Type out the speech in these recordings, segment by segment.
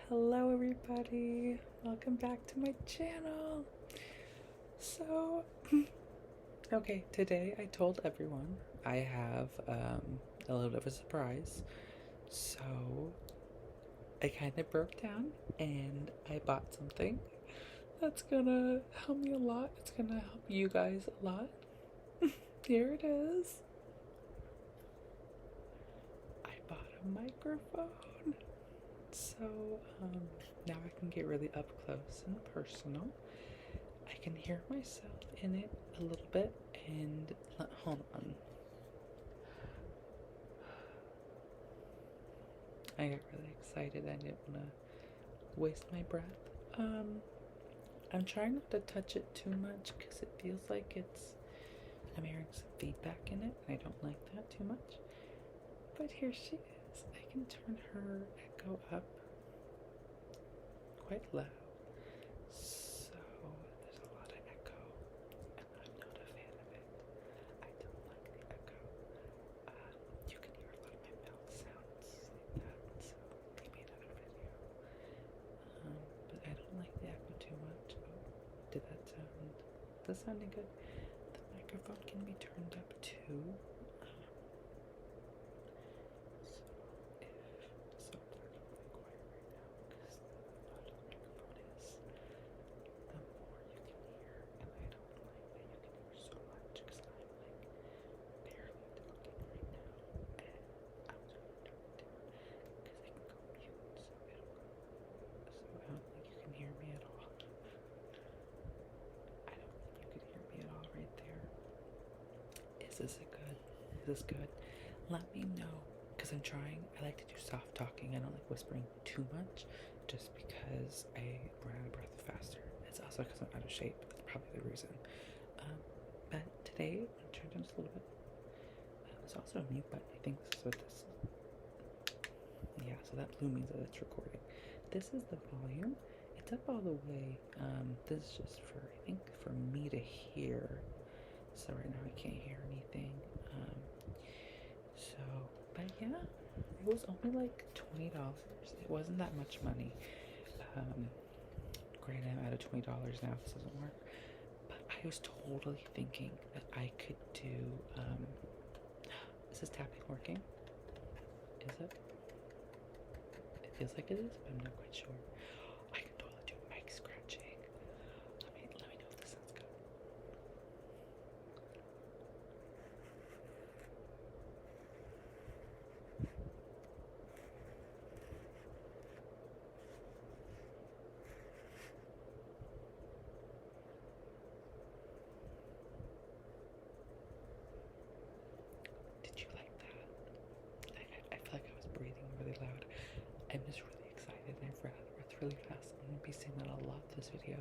Hello everybody, welcome back to my channel. So, okay, today I told everyone I have a little bit of a surprise. So, I kind of broke down and I bought something that's gonna help me a lot. It's gonna help you guys a lot. Here it is. I bought a microphone. So, now I can get really up close and personal. I can hear myself in it a little bit, and hold on. I got really excited. I didn't want to waste my breath. I'm trying not to touch it too much because it feels like I'm hearing some feedback in it, and I don't like that too much. But here she is. I can turn her echo up quite loud. So there's a lot of echo, and I'm not a fan of it. I don't like the echo. You can hear a lot of my mouth sounds like that, so maybe another video. But I don't like the echo too much. Oh, did that sounding good? The microphone can be turned up too. Is this good? Let me know, because I'm trying. I like to do soft talking. I don't like whispering too much, just because I run out of breath faster. It's also because I'm out of shape. That's probably the reason. But today, I'm turned down just a little bit. There's also a mute button. I think this is what this is. Yeah, so that blue means that it's recording. This is the volume. It's up all the way. This is just for, I think, for me to hear. So right now I can't hear anything. But yeah, it was only like $20. It wasn't that much money. Granted, I'm out of $20 now if this doesn't work. But I was totally thinking that I could do, is this tapping working? Is it? It feels like it is, but I'm not quite sure. I can totally do mic scratching. Let me know if this sounds good. Did you like that? I feel like I was breathing really loud. I'm just really excited and I've run out of breath really fast. I'm going to be saying that a lot this video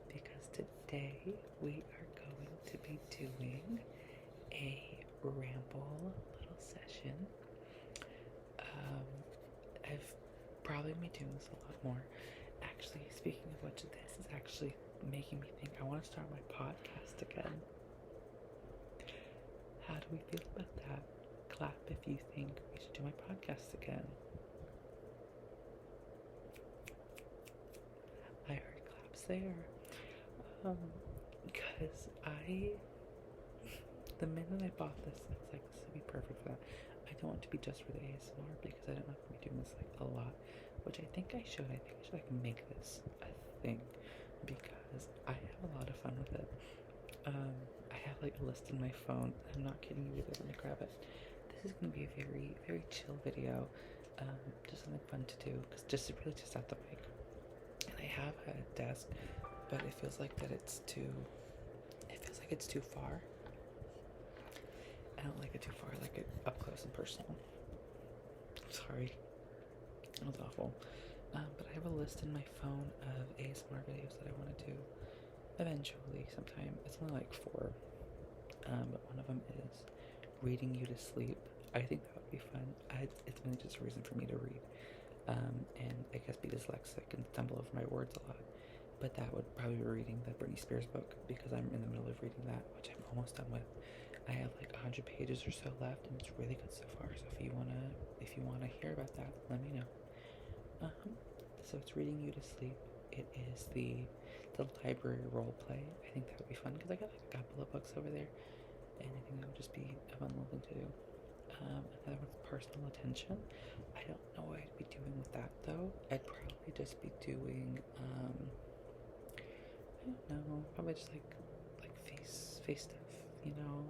because today we are going to be doing a ramble little session. I've probably been doing this a lot more. Actually, speaking of which, this is actually making me think I want to start my podcast again. How do we feel about that? Clap if you think we should do my podcast again. I heard claps there. Because the minute I bought this, I was like, this would be perfect for that. I don't want it to be just for the ASMR because I don't know if I'm doing this like a lot, which I think I should. I think I should like make this a thing because I have a lot of fun with it. I have like a list in my phone. I'm not kidding you either. Let me grab it. This is gonna be a very, very chill video. Just something fun to do because just really just at the mic. And I have a desk, but it feels like it's too far. I don't like it too far. I like it up close and personal. Sorry, that was awful. But I have a list in my phone of ASMR videos that I want to do eventually sometime. It's only like 4, but one of them is reading you to sleep. I think that would be fun. It's really just a reason for me to read, and I guess be dyslexic and stumble over my words a lot. But that would probably be reading the Britney Spears book because I'm in the middle of reading that, which I'm almost done with. I have like 100 pages or so left, and it's really good so far. So if you wanna hear about that, let me know. So it's reading you to sleep. It is the library role play. I think that would be fun because I got like a couple of books over there, and I think that would just be a fun little thing to do. Another one's personal attention. I don't know what I'd be doing with that though. I'd probably just be doing I don't know, probably just like face stuff, you know.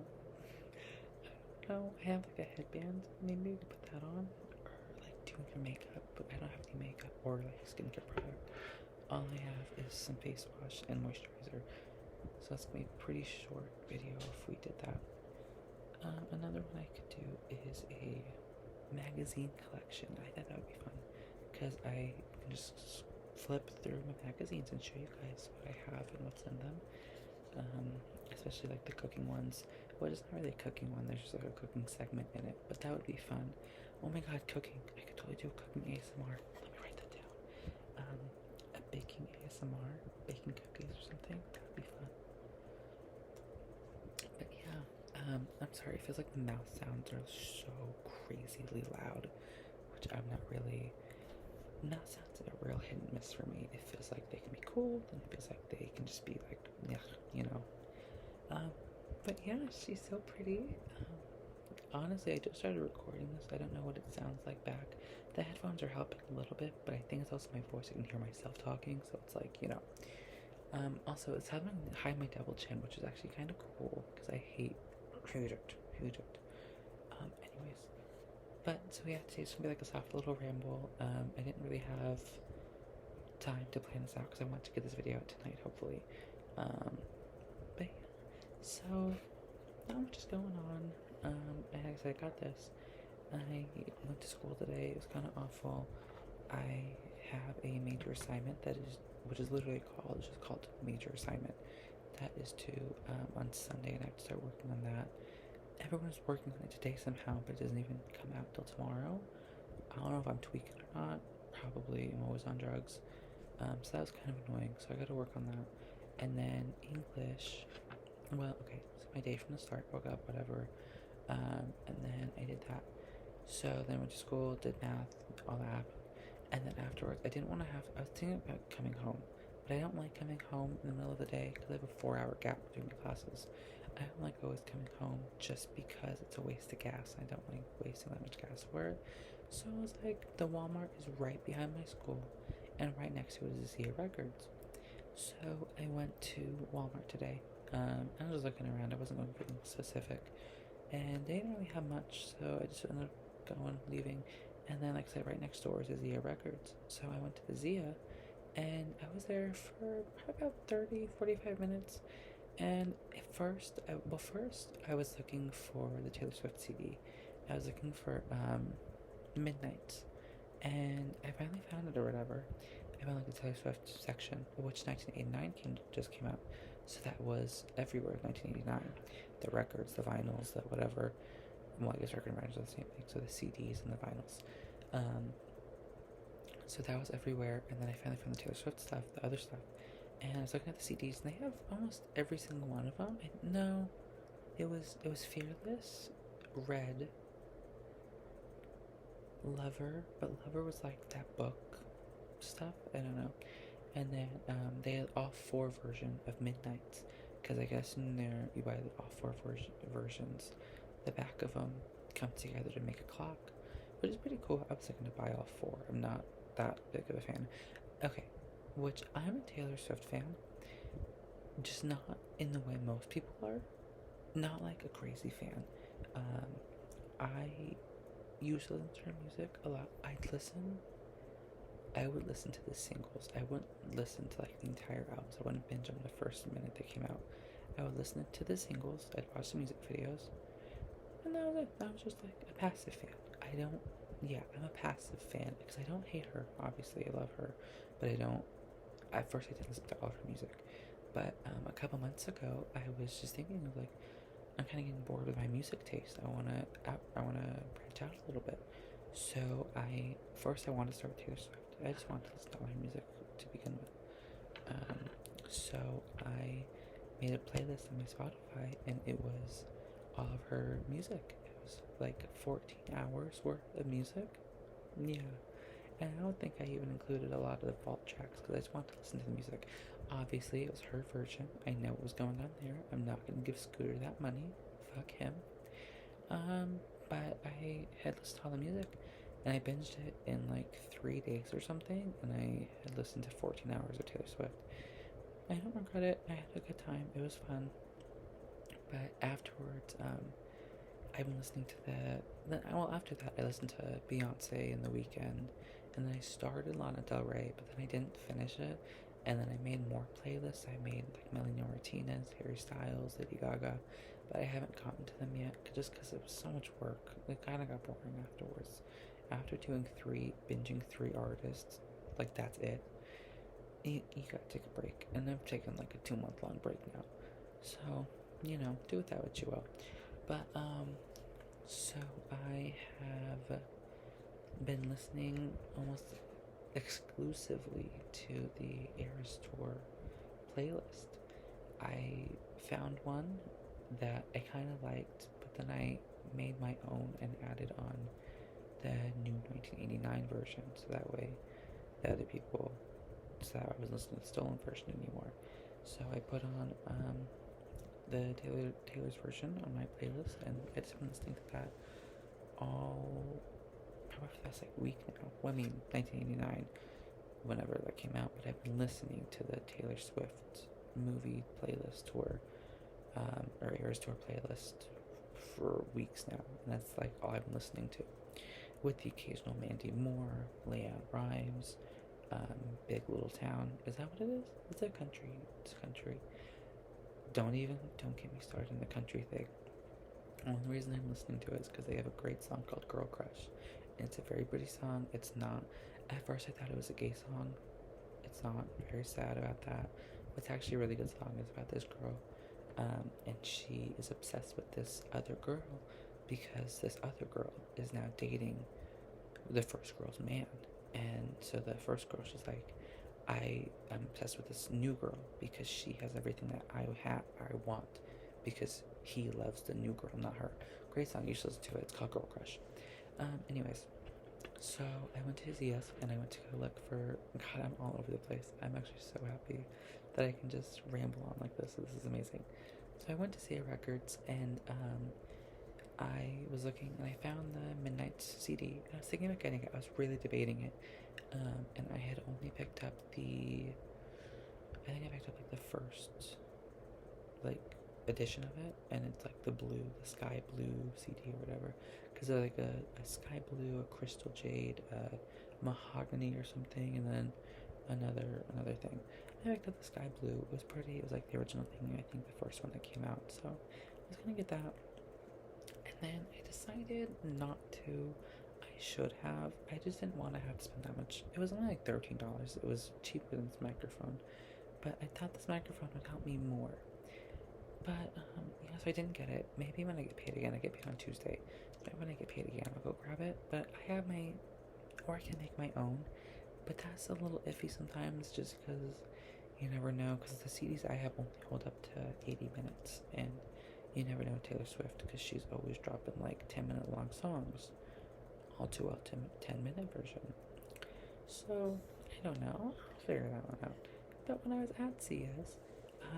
I don't know. I have like a headband, maybe we could put that on. Or like doing your makeup, but I don't have any makeup or like skincare product. All I have is some face wash and moisturizer. So that's gonna be a pretty short video if we did that. Another one I could do is a magazine collection. I thought that would be fun because I can just flip through my magazines and show you guys what I have and what's in them. Especially like the cooking ones. Well, it's not really a cooking one, there's just like a cooking segment in it, but that would be fun. Oh my god, cooking. I could totally do a cooking ASMR. Let me write that down. A baking ASMR, baking cookies or something. That would be fun. But yeah, I'm sorry, it feels like the mouth sounds are so crazily loud, which I'm not really. Mouth sounds are a real hit and miss for me. It feels like they can be cool, and it feels like they can just be like, yeah, you know. But yeah, she's so pretty. Honestly, I just started recording this. I don't know what it sounds like back. The headphones are helping a little bit, but I think it's also my voice. I can hear myself talking, so it's like, you know. Also, it's having high my double chin, which is actually kind of cool because I hate it. Anyways, but so yeah, today's gonna be like a soft little ramble. I didn't really have time to plan this out because I want to get this video out tonight, hopefully. But yeah, so not much is going on. And as I got this, I went to school today. It was kind of awful. I have a major assignment which is literally called, it's just called major assignment. That is due on Sunday, and I have to start working on that. Everyone's working on it today somehow, but it doesn't even come out till tomorrow. I don't know if I'm tweaking or not. Probably, I'm always on drugs. So that was kind of annoying. So I got to work on that. And then English. Well, okay. So my day from the start, woke up, whatever. And then I did that. So then I went to school, did math, all that. And then afterwards, I didn't want to I was thinking about coming home. But I don't like coming home in the middle of the day because I have a 4-hour gap between my classes. I don't like always coming home just because it's a waste of gas. I don't like wasting that much gas for it. So I was like, the Walmart is right behind my school, and right next to it is Zia Records. So I went to Walmart today. I was just looking around. I wasn't going for anything specific, and they didn't really have much. So I just ended up leaving, and then like I said, right next door is Zia Records. So I went to the Zia, and I was there for probably about 30-45 minutes. And at first, I was looking for the Taylor Swift CD. I was looking for Midnights, and I finally found it or whatever. I found like the Taylor Swift section, which 1989 just came out. So that was everywhere in 1989. The records, the vinyls, the whatever. Well, I guess record and vinyls are the same thing. So the CDs and the vinyls. So that was everywhere. And then I finally found the Taylor Swift stuff, the other stuff. And I was looking at the CDs, and they have almost every single one of them. No, it was Fearless, Red, Lover, but Lover was like that book stuff. I don't know. And then they had all 4 versions of Midnights, because I guess in there you buy all 4 versions. The back of them come together to make a clock, which is pretty cool. I was looking to buy all 4. I'm not that big of a fan. Okay. Which I'm a Taylor Swift fan, just not in the way most people are. Not like a crazy fan. I used to listen to her music a lot. I would listen to the singles. I wouldn't listen to like the entire albums. I wouldn't binge on the first minute they came out. I would listen to the singles. I'd watch the music videos, and that was it. I was just like a passive fan. I'm a passive fan because I don't hate her. Obviously, I love her, but I don't. At first, I didn't listen to all of her music, but a couple months ago, I was just thinking of like, I'm kind of getting bored with my music taste. I wanna branch out a little bit. So I want to start with Taylor Swift. I just want to listen to all her music to begin with. So I made a playlist on my Spotify, and it was all of her music. It was like 14 hours worth of music. Yeah. and I don't think I even included a lot of the vault tracks because I just wanted to listen to the music. Obviously, it was her version. I know what was going on there. I'm not going to give Scooter that money. Fuck him. But I had listened to all the music, and I binged it in like 3 days or something, and I had listened to 14 hours of Taylor Swift. I don't regret it. I had a good time. It was fun. But afterwards, I've been listening to after that, I listened to Beyonce in the weekend, and then I started Lana Del Rey, but then I didn't finish it, and then I made more playlists. I made like Melanie Martinez, Harry Styles, Lady Gaga, but I haven't gotten to them yet, just because it was so much work. It kind of got boring afterwards. After binging three artists, like that's it. You gotta take a break, and I've taken like a 2-month long break now, so do with that what you will. But so I have been listening almost exclusively to the Eras Tour playlist. I found one that I kind of liked, but then I made my own and added on the new 1989 version, so that way the other people, so that I wasn't listening to the stolen version anymore. So I put on the Taylor's version on my playlist, and I've just been listening to that all probably for the past like week now. Well, I mean 1989, whenever that came out, but I've been listening to the Taylor Swift movie playlist tour, or Eras Tour playlist for weeks now, and that's like all I've been listening to, with the occasional Mandy Moore, Leanne Rimes, Big Little Town. Is that what it is? It's a country. It's country. Don't get me started on the country thing. The only reason I'm listening to it is because they have a great song called Girl Crush. And it's a very pretty song. It's not, at first I thought it was a gay song. It's not. I'm very sad about that. What's actually a really good song is about this girl. And she is obsessed with this other girl because this other girl is now dating the first girl's man. And so the first girl, she's like, I'm obsessed with this new girl because she has everything that I want, because he loves the new girl, not her. Great song, you should listen to it. It's called Girl Crush. Anyways, so I went to his ES and I went to go look for, God, I'm all over the place. I'm actually so happy that I can just ramble on like this. This is amazing. So I went to Sia Records, and I was looking and I found the Midnight CD, and I was thinking about getting it. I was really debating it. And I had only picked up I think I picked up like the first like edition of it, and it's like the sky blue CD or whatever, because they're like a sky blue, a crystal jade, mahogany or something, and then another thing. I picked up the sky blue. It was pretty. It was like the original thing, I think the first one that came out, so I was gonna get that. And then I decided not to. I should have. I just didn't want to have to spend that much. It was only like $13. It was cheaper than this microphone, but I thought this microphone would help me more. But so I didn't get it. Maybe when I get paid again, I get paid on Tuesday. Maybe when I get paid again, I'll go grab it. But I have or I can make my own. But that's a little iffy sometimes, just because you never know. Because the CDs I have only hold up to 80 minutes, and you never know Taylor Swift, because she's always dropping like 10-minute long songs. All too well, 10-minute version. So I don't know. I'll figure that one out. But when I was at CS,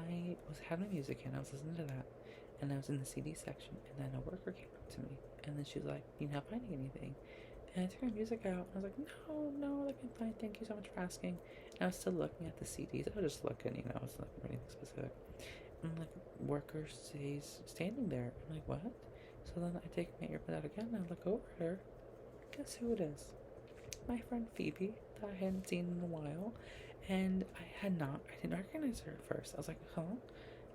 I had my music in. I was listening to that, and I was in the CD section, and then a worker came up to me, and then she was like, "You not finding anything?" And I took my music out, and I was like, "No, like I'm fine. Thank you so much for asking." And I was still looking at the CDs. I was just looking, I was looking for anything specific. And like, worker stays standing there. I'm like, what? So then I take my earbud out again, and I look over at her. Guess who it is? My friend Phoebe, that I hadn't seen in a while. And I didn't recognize her at first. I was like, huh?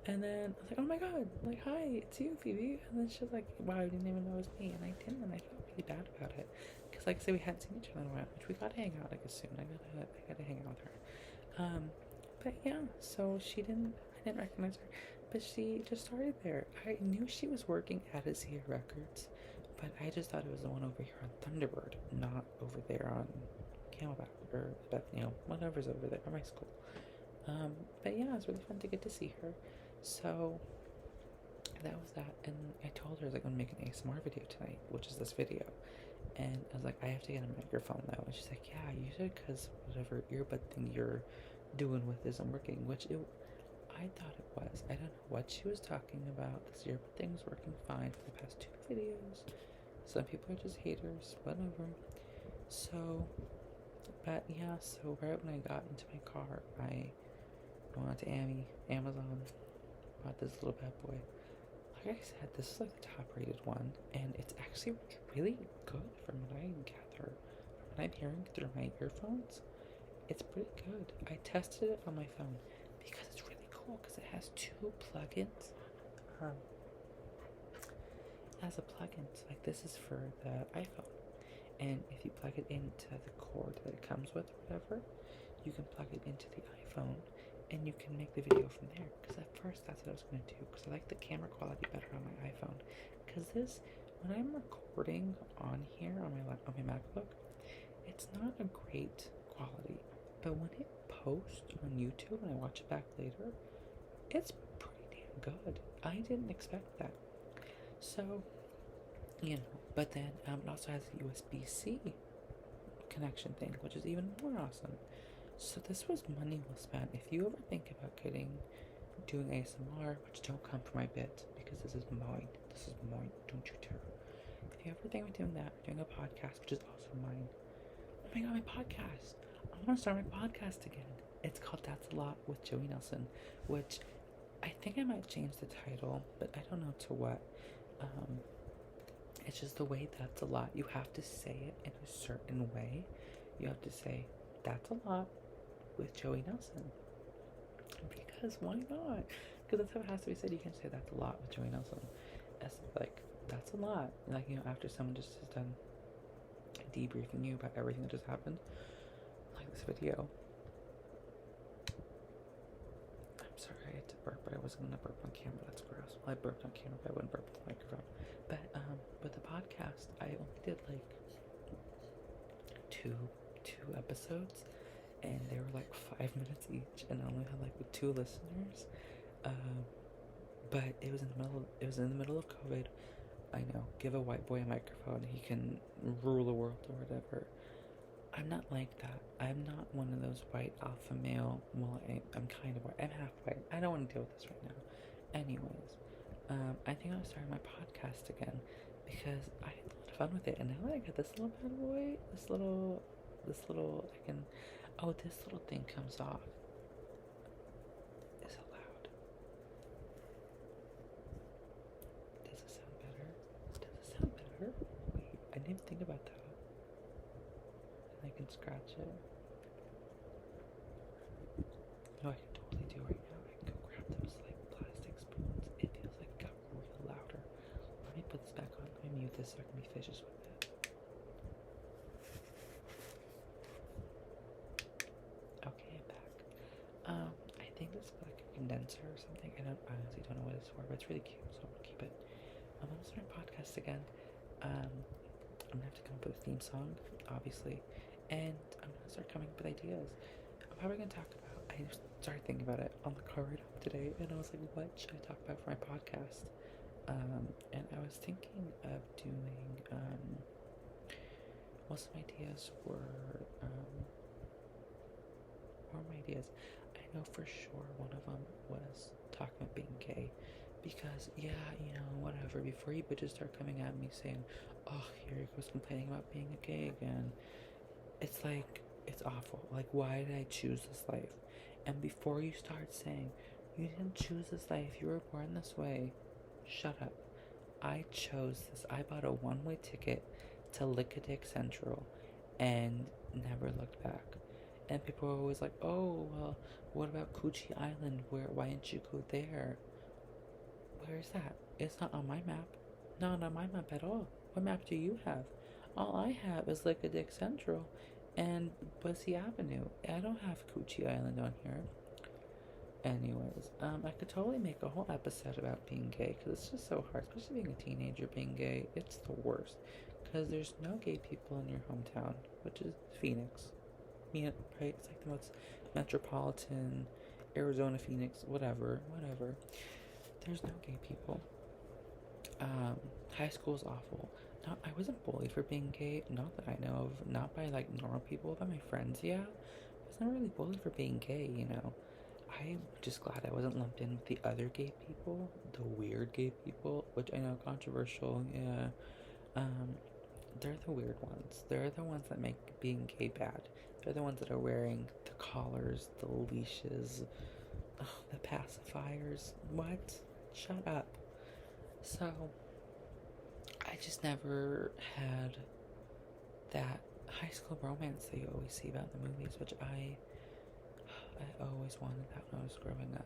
And then I was like, oh my god, like, hi, it's you, Phoebe. And then she was like, wow, I didn't even know it was me. And I didn't, and I felt really bad about it. Because, like I said, we hadn't seen each other in a while, which we gotta hang out, I guess, soon. I gotta hang out with her. But yeah, so I didn't recognize her. But she just started there. I knew she was working at Sia Records, but I just thought it was the one over here on Thunderbird, not over there on Camelback, or whatever's over there by my school. But yeah, it was really fun to get to see her. So that was that, and I told her I was like, I'm gonna make an ASMR video tonight, which is this video. And I was like, I have to get a microphone though. And she's like, yeah, you should, because whatever earbud thing you're doing with isn't working. I thought it was. I don't know what she was talking about. This earbud thing was working fine for the past 2 videos. Some people are just haters, whatever. So, but yeah, so right when I got into my car, I went to Amazon, bought this little bad boy. Like I said, this is like the top rated one, and it's actually really good from what I gather. From what I'm hearing through my earphones, it's pretty good. I tested it on my phone because it's really cool because it has 2 plugins. It has a plugin, so like this is for the iPhone, and if you plug it into the cord that it comes with, whatever, you can plug it into the iPhone and you can make the video from there. Because at first that's what I was going to do, because I like the camera quality better on my iPhone. Because when I'm recording on here on my MacBook, it's not a great quality, but when it posts on YouTube and I watch it back later, it's pretty damn good. I didn't expect that. So, but then it also has a USB-C connection thing, which is even more awesome. So this was money well spent. If you ever think about doing ASMR, which don't come for my bit, because this is mine, don't you dare. If you ever think of doing that, doing a podcast, which is also mine, oh my god, my podcast, I want to start my podcast again. It's called That's a Lot with Joey Nelson, which I think I might change the title, but I don't know to what. It's just the way that's a lot. You have to say it in a certain way. You have to say, that's a lot with Joey Nelson. Because why not? Because that's how it has to be said. You can say that's a lot with Joey Nelson. It's like, that's a lot. Like, after someone just has done debriefing you about everything that just happened. Like this video. I'm sorry, I had to burp, but I wasn't gonna burp on camera. That's gross. Well, I burped on camera, but I wouldn't burp on the microphone. But with the podcast, I only did like two episodes, and they were like 5 minutes each, and I only had like 2 listeners. But it was in the middle of COVID. I know, give a white boy a microphone, he can rule the world or whatever. I'm not like that. I'm not one of those white alpha male. Well, I'm kind of white. I'm half white. I don't want to deal with this right now. Anyways, I think I'll start my podcast again because I had a lot of fun with it, and now that I got this little bad boy, this little, this little thing comes off. Is it loud? Does it sound better? Wait, I didn't even think about that. And I can scratch it. No, I can totally do right now. I can go grab those plastic spoons. It feels like it got real louder. Let me put this back on. Let me mute this so I can be vicious with it. Okay, I'm back. I think this is like a condenser or something. I honestly don't know what it's for, but it's really cute, so I'm gonna keep it. I'm gonna start a podcast again. I'm gonna have to come up with a theme song, obviously, and I'm gonna start coming up with ideas. I'm probably gonna talk about. I started thinking about it on the car ride home today, and I was like, what should I talk about for my podcast? And I was thinking of doing. Some ideas were. What were my ideas? I know for sure one of them was talking about being gay. Because, whatever, before you bitches start coming at me saying, oh, here he goes complaining about being a gay again. It's like, it's awful. Like, why did I choose this life? And before you start saying, you didn't choose this life, you were born this way, shut up. I chose this. I bought a one-way ticket to Lick-a-Dick Central and never looked back. And people are always like, oh, well, what about Coochie Island? Why didn't you go there? Where is that? It's not on my map. Not on my map at all. What map do you have? All I have is Lick-a-Dick Central and Bussy Avenue. I don't have Coochie Island on here. Anyways, I could totally make a whole episode about being gay, because it's just so hard, especially being a teenager being gay. It's the worst, because there's no gay people in your hometown, which is Phoenix. Right? It's like the most metropolitan, Arizona, Phoenix, whatever. There's no gay people. High school's awful. not, I wasn't bullied for being gay, not that I know of, not by like normal people, by my friends, yeah. I wasn't really bullied for being gay, you know. I'm just glad I wasn't lumped in with the other gay people, the weird gay people, which I know controversial, yeah. Um, they're the weird ones. They're the ones that make being gay bad. They're the ones that are wearing the collars, the leashes, ugh, the pacifiers. What? Shut up. So, I just never had that high school romance that you always see about in the movies, which I always wanted that when I was growing up.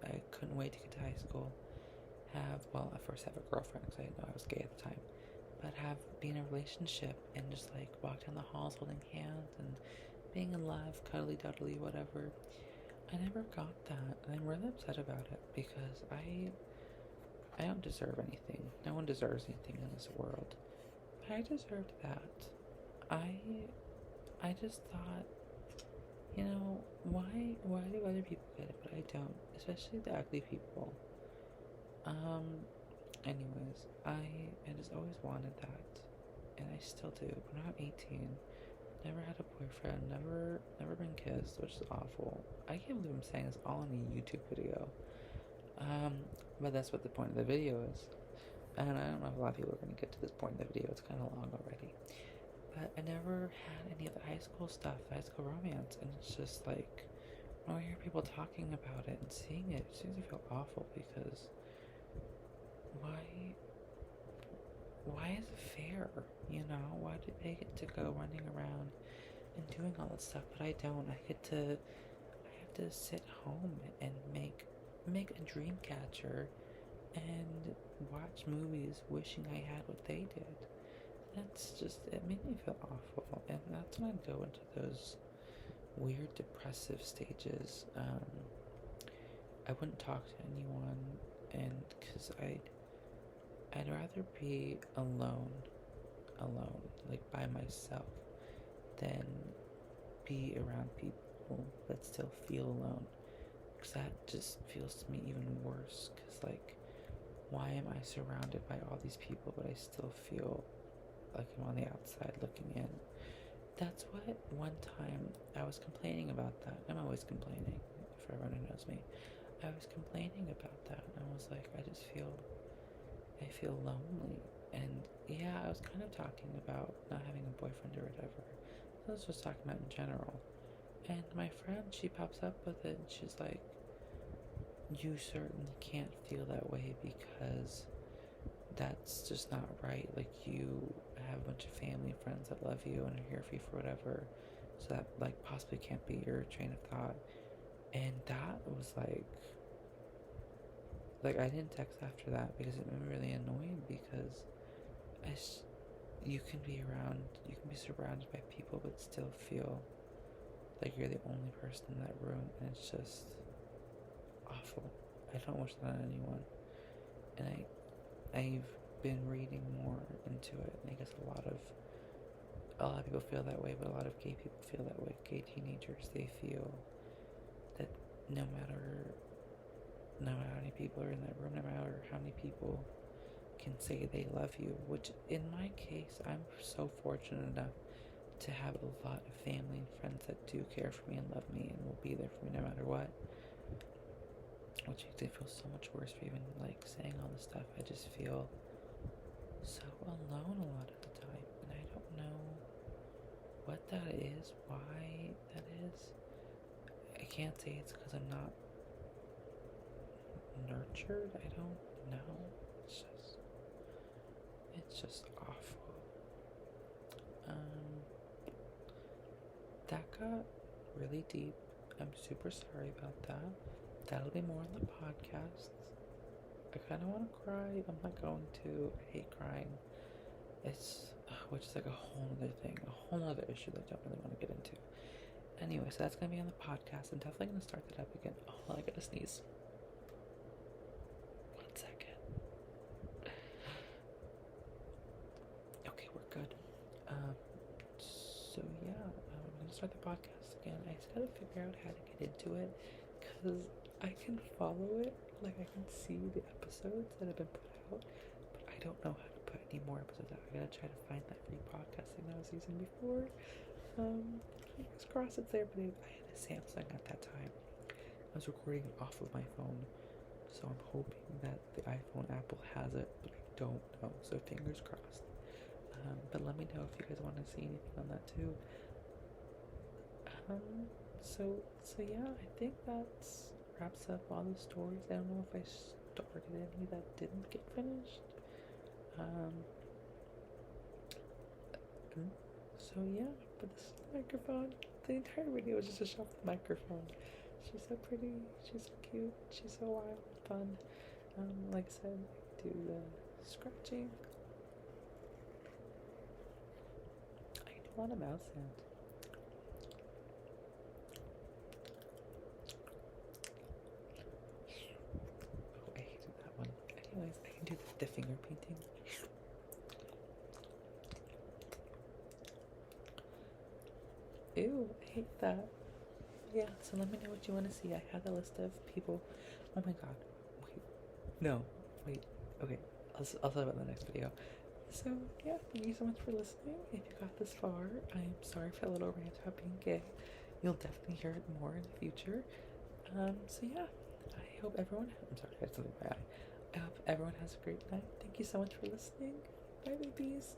I couldn't wait to get to high school, well, at first have a girlfriend because I didn't know I was gay at the time, but be in a relationship and just like walk down the halls holding hands and being in love, cuddly duddly, whatever. I never got that, and I'm really upset about it because I don't deserve anything. No one deserves anything in this world. But I deserved that. I just thought, you know, why do other people get it but I don't? Especially the ugly people. Anyways, I just always wanted that. And I still do. But now I'm 18. Never had a boyfriend, never been kissed, which is awful. I can't believe I'm saying this all in a YouTube video. But that's what the point of the video is. And I don't know if a lot of people are going to get to this point in the video. It's kind of long already. But I never had any of the high school stuff, the high school romance. And it's just like, when I hear people talking about it and seeing it, it seems to feel awful because why is it fair? You know, why do they get to go running around and doing all this stuff, but I don't? I have to sit home and make a dream catcher and watch movies wishing I had what they did. It made me feel awful, and that's when I go into those weird depressive stages. I wouldn't talk to anyone, and because I'd rather be alone, like by myself, than be around people that still feel alone. Because that just feels to me even worse. Because, like, why am I surrounded by all these people, but I still feel like I'm on the outside looking in? That's what one time I was complaining about that. I'm always complaining, for everyone who knows me. I was complaining about that, and I was like, I feel lonely. And yeah, I was kind of talking about not having a boyfriend or whatever. I was just talking about in general. And my friend, she pops up with it and she's like, you certainly can't feel that way because that's just not right. Like, you have a bunch of family and friends that love you and are here for you for whatever. So that, like, possibly can't be your train of thought. And that was like I didn't text after that because it made me really annoyed because you can be surrounded by people but still feel like you're the only person in that room, and it's just awful. I don't wish that on anyone. And I've been reading more into it, and I guess a lot of people feel that way, but a lot of gay people feel that way. Gay teenagers, they feel that no matter how many people are in that room, no matter how many people can say they love you, which in my case, I'm so fortunate enough to have a lot of family and friends that do care for me and love me and will be there for me no matter what, which makes it feel so much worse for even like saying all this stuff. I just feel so alone a lot of the time, and I don't know what that is, why that is. I can't say it's because I'm not nurtured. I don't know. It's just awful. That got really deep. I'm super sorry about that. That'll be more on the podcast. I kind of want to cry. I'm not going to. I hate crying. Which is like a whole other thing, a whole other issue that I don't really want to get into. Anyway, so that's going to be on the podcast. I'm definitely going to start that up again. Oh, I gotta sneeze. 1 second. Okay, we're good. So yeah, I'm going to start the podcast again. I just got to figure out how to get into it, because I can follow it. Like, I can see the episodes that have been put out, but I don't know how to put any more episodes out. I gotta try to find that free podcasting that I was using before. Fingers crossed it's there, but I had a Samsung at that time. I was recording off of my phone, so I'm hoping that the iPhone Apple has it, but I don't know, so fingers crossed. But let me know if you guys want to see anything on that too. So yeah, I think that wraps up all the stories. I don't know if I started any that didn't get finished. So yeah, but this is the microphone. The entire video was just a shot of the microphone. She's so pretty, she's so cute, she's so wild and fun. Like I said, I do the scratching. I do a lot of mouth sounds. Oh, I hated that one. Anyways, I can do the finger painting. Ew, I hate that. Yeah, so let me know what you want to see. I have a list of people. Oh my god. Wait. No. Wait. Okay. I'll talk about the next video. So, yeah, thank you so much for listening. If you got this far, I'm sorry for a little rant about being gay. You'll definitely hear it more in the future. So yeah, I hope everyone, I'm sorry, I had something in my eye. I hope everyone has a great night. Thank you so much for listening. Bye, babies.